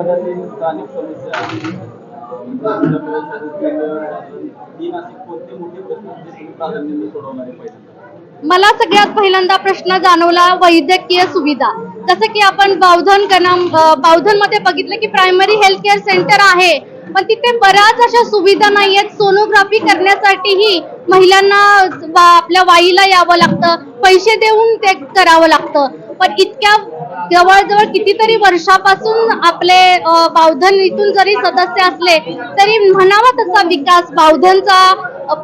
गटातील स्थानिक समस्या कोणते मोठे प्रश्न प्राधान्याने सोडवणारे पाहिजे? मला सगळ्यात पहिल्यांदा प्रश्न जाणवला वैद्यकीय सुविधा. जसं की आपण बावधन मध्ये बघितलं की प्रायमरी हेल्थ केअर सेंटर आहे, पण तिथे बऱ्याच अशा सुविधा नाही आहेत. सोनोग्राफी करण्यासाठीही महिलांना आपल्या वाईला यावं लागतं, पैसे देऊन ते करावं लागतं. पण इतक्या जवळजवळ कितीतरी वर्षापासून आपले बावधन इथून जरी सदस्य असले तरी म्हणावा तसा विकास बावधनचा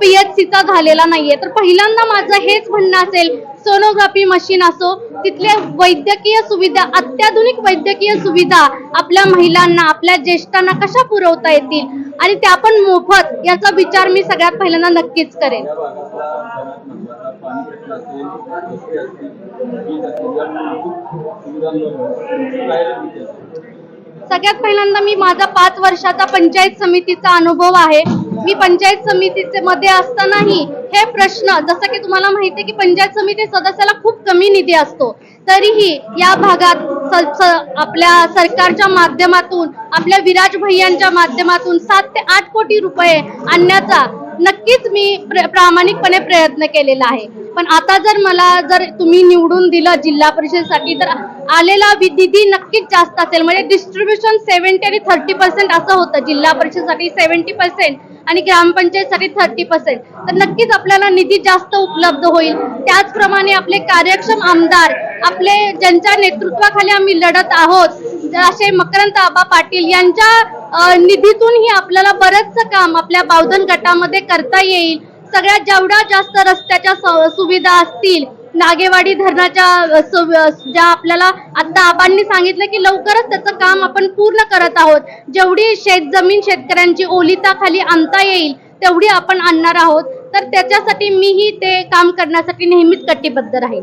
PHCचा झालेला नाहीये. तर पहिल्यांदा माझं हेच म्हणणं असेल, सोनोग्राफी मशीन असो, तिथल्या वैद्यकीय सुविधा, अत्याधुनिक वैद्यकीय सुविधा आपल्या महिलांना, आपल्या ज्येष्ठांना कशा पुरवता येतील आणि त्या पण मोफत, याचा विचार मी सगळ्यात पहिल्यांदा नक्कीच करेन. सगळ्यात पहिल्यांदा मी माझा 5 वर्षाचा पंचायत समितीचा अनुभव आहे. मी पंचायत समितीचे मध्ये असतानाही हे प्रश्न, जसं की तुम्हाला माहिती आहे की पंचायत समिती सदस्याला खूप कमी निधी असतो, तरीही या भागात आपल्या सरकारच्या माध्यमातून, आपल्या विराज भैयांच्या माध्यमातून 7 ते 8 कोटी रुपये आणण्याचा नक्कीच मी प्रामाणिकपणे प्रयत्न केलेला आहे. पण आता जर तुम्ही निवडून दिलं जिल्हा परिषदेसाठी, तर आलेला निधी नक्कीच जास्त असेल. म्हणजे डिस्ट्रीब्युशन 70 आणि 30% असं होतं. जिल्हा परिषदेसाठी 70% आणि ग्रामपंचायतसाठी 30%. तर नक्कीच आपल्याला निधी जास्त उपलब्ध होईल. त्याचप्रमाणे आपले कार्यक्षम आमदार, आपले ज्यांच्या नेतृत्वाखाली आम्ही लढत आहोत, असे मकरंद आबा पाटील यांच्या निधीतूनही आपल्याला बरंचसं काम आपल्या बावधन गटामध्ये करता येईल. सगळ्यात जेवढ्या जास्त रस्त्याच्या सुविधा असतील, नागेवाडी धरणाच्या ज्या आपल्याला आता आबांनी सांगितलं की लवकरच त्याचं काम आपण पूर्ण करत आहोत. जेवढी शेतजमीन शेतकऱ्यांची ओलिताखाली आणता येईल तेवढी आपण आणणार आहोत. तर त्याच्यासाठी मीही ते काम करण्यासाठी नेहमीच कटिबद्ध राहील.